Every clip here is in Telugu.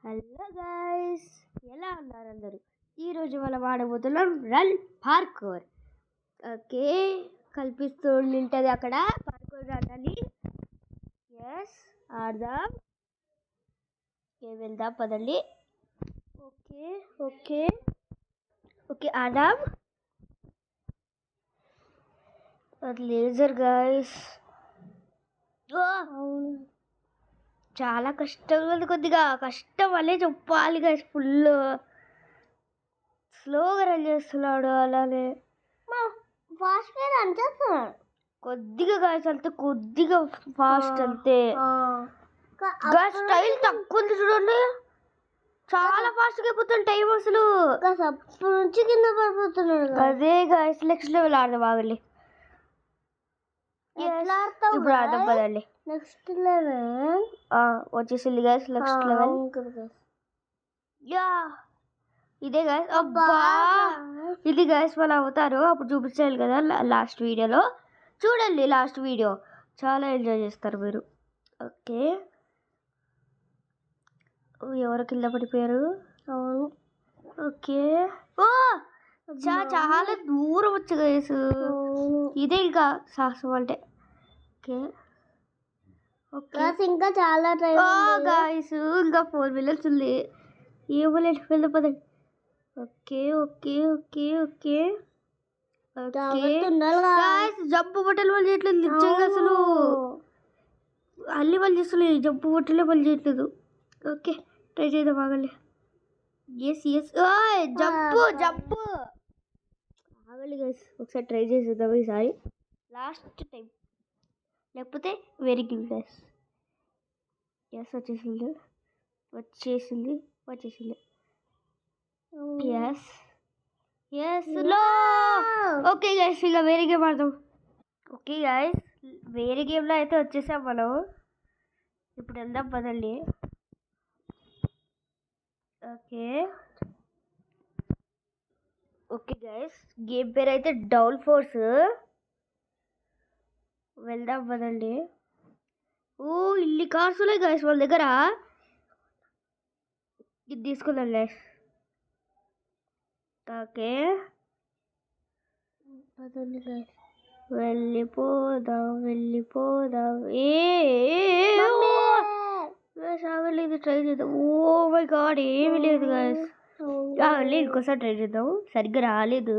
హలో గైస్, ఎలా ఉన్నారు అందరూ? ఈరోజు మనం ఆడబోతున్నాం రన్ పార్కూర్. ఓకే, కల్పిస్తూ ఉంటుంది అక్కడ పార్కూర్ ఆడాలి. ఎస్, ఆడదాం. వెళ్దాం పదండి. ఓకే ఓకే ఓకే ఆడదాం. అది లేజర్ గైస్. చాలా కష్టంగా ఉంది, కొద్దిగా కష్టం అనే చెప్పాలి గైస్. ఫుల్ స్లోగా రన్ చేస్తున్నాడు, అలానే ఫాస్ట్గా రన్ చేస్తున్నాడు కొద్దిగా గైస్, అంతే కొద్దిగా ఫాస్ట్ అంతే. గైస్ స్టైల్ తక్కువ ఉంది చూడండి, చాలా ఫాస్ట్గా అయిపోతుంది టైం అసలు. అప్పటి నుంచి కింద పడిపోతున్నాడు. అదే గైస్, నెక్స్ట్ లెవెల్ ఆడదాం ఆగండి. ఇప్పుడు ఆడదాం పదండి. నెక్స్ట్ లెవెల్ వచ్చేసింది గైస్, నెక్స్ట్ లెవెల్. యా, ఇదే గైస్. అబ్బా, ఇది గైస్ మన అవుతారు అప్పుడు చూపించాలి కదా లాస్ట్ వీడియోలో. చూడండి లాస్ట్ వీడియో, చాలా ఎంజాయ్ చేస్తారు మీరు. ఓకే, ఎవరు కింద పడిపోయారు? అవును. ఓకే, చాలా దూరం వచ్చు గైస్. ఇదే ఇంకా సాహసం అంటే. ఓకే, ఇంకా చాలా టైం గైస్, ఇంకా 4 మినిట్స్ ఉంది. ఏమోలేదు, వెళ్దాం పదండి. Okay okay okay okay jump బట్టలు వాళ్ళు చేయట్లేదు నిజంగా అసలు. అన్ని వాళ్ళు చేస్తలేదు, జంపు బట్టలే వాళ్ళు చేయట్లేదు. ఓకే, ట్రై చేద్దాం ఆగండి. ఎస్ ఎస్, జంపు జంపు ఆగండి గైస్, ఒకసారి ట్రై చేసేద్దాం ఈసారి, లాస్ట్ టైం. లేకపోతే వెరీ గుడ్ గైస్. ఎస్, వచ్చేసింది వచ్చేసింది వచ్చేసింది. ఎస్ ఎస్ లో. ఓకే గైస్, ఇంకా వేరే గేమ్ ఆడదాం. ఓకే గైస్, వేరే గేమ్లో అయితే వచ్చేసాం మనం. ఇప్పుడు వెళ్దాం పదండి. ఓకే ఓకే గైస్, గేమ్ పేరు అయితే డౌల్ ఫోర్స్. వెళ్దాం పదండి. ఇల్లి కార్స్ ఉన్నాయి గైస్ వాళ్ళ దగ్గర. ఇది తీసుకుందాం గైస్. ఓకే, వెళ్ళిపోదాం వెళ్ళిపోదాం. ఆగండి, ఇది ట్రై చేద్దాం. ఓ మై గాడ్, ఏమీ లేదు గైస్. లేదు, ఇంకోసారి ట్రై చేద్దాం, సరిగ్గా రాలేదు.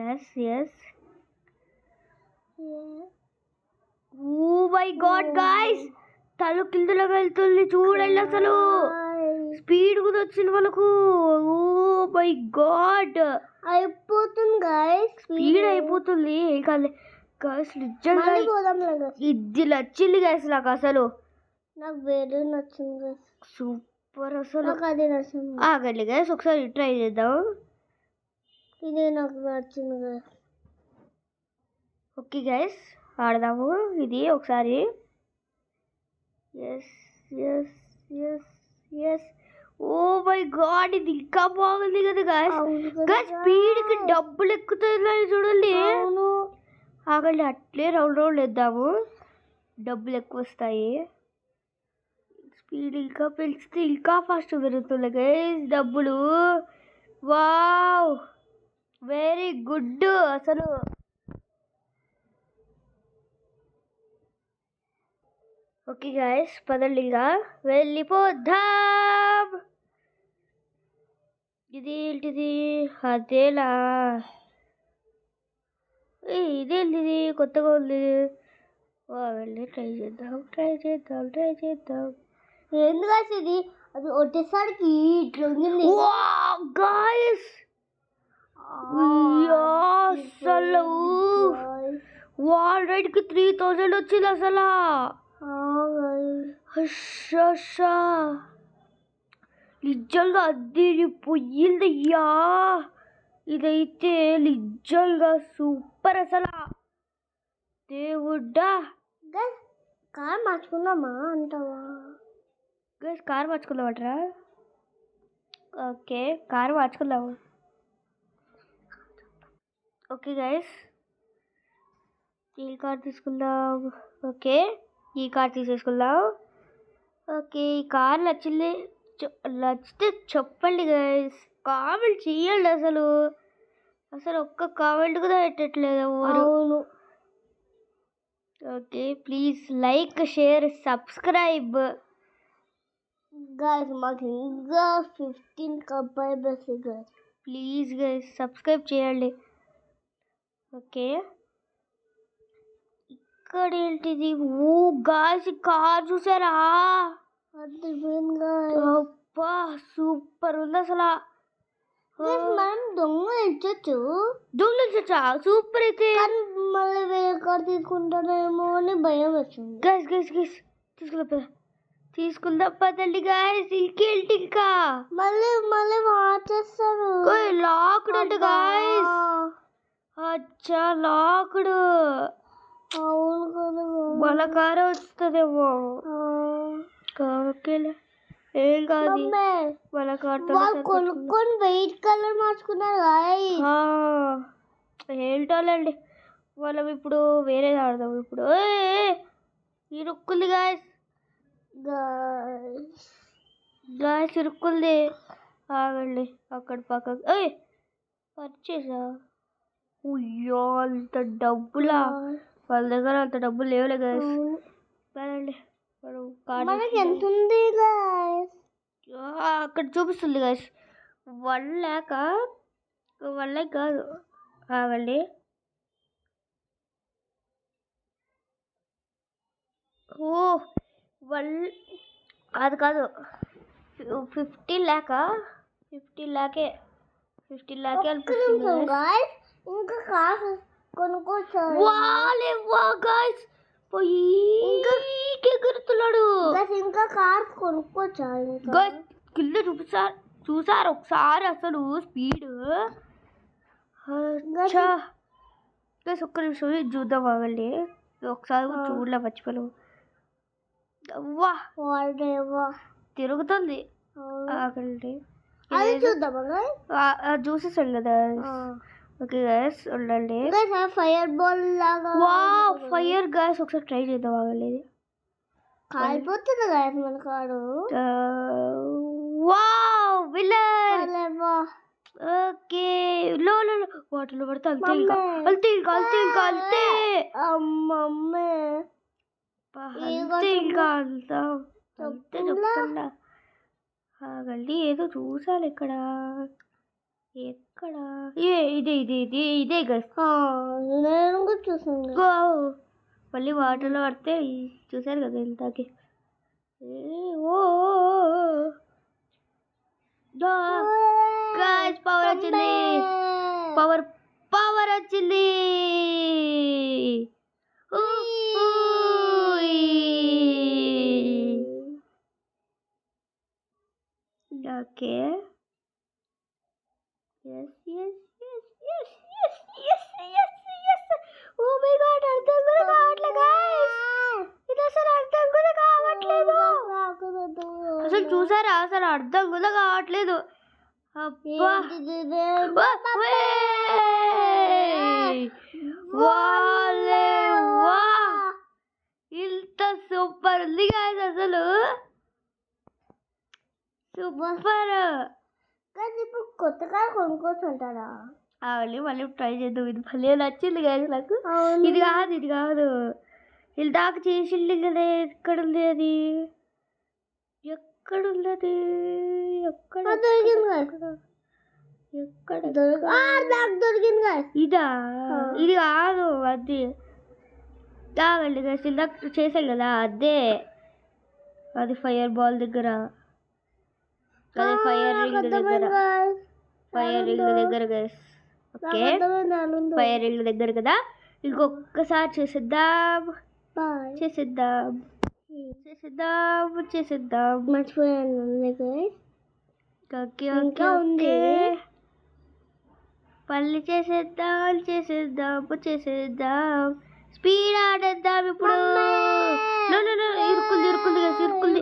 Yes yes, oh my god guys, తల కిందలో వెళ్తుంది చూడండి అసలు. స్పీడ్ కూడా వచ్చింది వాళ్ళకు. ఓ మై గాడ్, అయిపోతుంది గైస్, స్పీడ్ అయిపోతుంది. గైస్ నిజంగా ఇది నచ్చింది గైస్ నాకు అసలు. నాకు వేరే నచ్చింది, సూపర్ అసలు. నాకు అది నచ్చింది. ఆగండి గైస్, ఒకసారి ట్రై చేద్దాం. ఇదే నాకు నచ్చింది గైస్. ఓకే గైస్, ఆడదాము ఇది ఒకసారి. Yes yes yes yes, oh my god, ఇది ఇంకా బాగుంది కదా గైస్. గైస్ స్పీడ్కి డబ్బులు ఎక్కుతాయి చూడండి. ఆగండి, అట్లే రౌండ్ రౌండ్ వేద్దాము, డబ్బులు ఎక్కువ వస్తాయి. స్పీడ్ ఇంకా పెంచితే ఇంకా ఫాస్ట్ పెరుగుతుంది గైస్ డబ్బులు. వావ్, వెరీ గుడ్ అసలు. ఓకే గైస్, పదండి ఇంకా వెళ్ళిపోద్దాం. ఇది ఏంటిది? అదేలా, ఇదేంటిది కొత్తగా ఉంది. వెళ్ళి ట్రై చేద్దాం ట్రై చేద్దాం ట్రై చేద్దాం. ఎందుకు ఇది? అది ఒట్టేసరికి ఇట్లా ఉంది గాయస్. అసలు వాల్ రైడ్కి 3000 వచ్చింది అసలు. నిజంగా అదిరిపోయిందయ్యా, ఇదైతే నిజంగా సూపర్ అసలు. దేవుడా, కార్ మార్చుకుందామా అంటావా? గైస్ కార్ మార్చుకుందామంటారా? ఓకే, కార్ మార్చుకుందాము. ఓకే గైస్, ఈ కార్ తీసుకుందాం. ఓకే, ఈ కార్ తీసేసుకుందాం. ఓకే ఈ కార్ నచ్చింది నచ్చితే చెప్పండి గైస్, కామెంట్ చేయండి. అసలు అసలు ఒక్క కామెంట్ కూడా పెట్టట్లేదు ఎవరు. అవును okay please like share subscribe. Guys మాకు ఇంకా 15 subscribers guys. Please guys subscribe చేయండి. ఓకే ఇక్కడ ఏంటిది? ఓ గాయ్స్ కార్ చూసారా? అబ్బా సూపర్ ఉంది అసలు. మనం దొంగలు ఇచ్చొచ్చు, దొంగలించచ్చా? సూపర్ అయితే. కానీ మళ్ళీ వేరే కార్ తీసుకుంటారేమో అని భయం వచ్చింది. గైస్ గైస్ గైస్ తీసుకుందాం పదండి గైస్. ఇంకేంటి ఇంకా మళ్ళీ మళ్ళీ మార్చేస్తారు. లాక్డ్ అంట గైస్. అచ్చా లాక్డ్. అవును కదా, మన కారు వస్తుందేమో. ఓకేలే ఏం కాదు, మన కారుతో వాళ్ళు కొనుక్కొని వైట్ కలర్ మార్చుకున్నారు guys. ఏంటోలేండి, మనం ఇప్పుడు వేరేది ఆడదాం. ఇప్పుడు ఇరుక్కుంది గాయస్, గాయస్ ఇరుక్కుంది. ఆగండి అక్కడ పక్కకు. పర్చేసా? అయ్యో అంత డబ్బులా? వాళ్ళ దగ్గర అంత డబ్బులు లేవులే గాయస్. పదండి మనకి ఎంత ఉంది guys? అక్కడ చూపిస్తుంది గాయస్ 1 lakh. 1 lakh కాదు, ఆగండి. ఓ అది కాదు, 15 lakh. 15 lakh అనిపిస్తుంది. ఇంకా కార్ కొనుక్కోవచ్చు. ఎగురుతున్నాడు. ఇంకా కార్ కొనుక్కోవచ్చా? కింద చూసారు ఒకసారి అసలు స్పీడ్. ఒక్క నిమిషం ఇది చూద్దాం, ఆగండి. ఒకసారి చూడలే, మర్చిపోయాను. తిరుగుతుంది, ఆగండి. చూసేసాం కదా. ఓకే గైస్ ఉండండి. ఫైర్ బాల్ లాగా ఫైర్ గైస్ ఒకసారి ట్రై చేద్దాం, ఆగండి. కాలిపోతుంది గైస్ మన కారు. ఓకే లో వాటర్లో పడితే అంతే చెప్పండి. ఆగండి ఏదో చూసాను ఇక్కడ. ఎక్కడ? ఇదే గైస్. నేను కూడా చూసాను. మళ్ళీ వాటర్లో పడితే చూసారు కదా ఇంతకి. గాయ్స్ పవర్ వచ్చింది, పవర్ వచ్చింది. ఓకే ఓ మై గాడ్, అర్థం కూడా కావట్లేదు గాయ్స్. ఇది అసలు అర్థం కూడా కావట్లేదు. అసలు చూసారా? అసలు అర్థం కూడా కావట్లేదు. అబ్బా ఇంత సూపర్ ఉంది గాయ్స్, అసలు సూపర్. ఇప్పుడు కొత్త కార్ కొనుక్కోవచ్చు అంటారా? మళ్ళీ ట్రై చేద్దాం. ఇది భలే నచ్చింది గాయ్స్ నాకు. ఇది కాదు ఇది దాకా చేసింది కదా. ఎక్కడుంది అది? ఎక్కడుంది అది? ఎక్కడ దొరికింది? ఇదా? ఇది కాదు, అది తాగండి గైస్. ఇందాక చేసాం కదా అదే. అది ఫైర్ బాల్ దగ్గర, అదే ఫైర్ రింగ్ దగ్గర గైస్. ఓకే ఫైర్ రింగ్ దగ్గర కదా. ఇంకొకసారి చేసేద్దాం. మర్చిపోయాను. ఇంకా ఉంది, పల్లి చేసేద్దాం. స్పీడ్ ఆడేద్దాం ఇప్పుడు. ఇరుక్కుంది గైస్, ఇరుక్కుంది.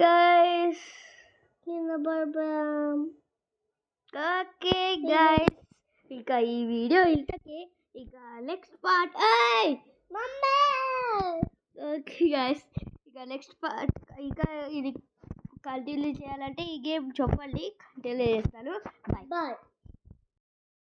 గైస్ కింద పడిపోయాం. ఓకే గైస్ ఇక ఈ వీడియో ఇంతకే ఇక నెక్స్ట్ పార్ట్ ఓకే గైస్ ఇక నెక్స్ట్ పార్ట్ ఇక ఇది కంటిన్యూ చేయాలంటే ఈ గేమ్ చెప్పండి కంటిన్యూ చేస్తాను బాయ్ బాయ్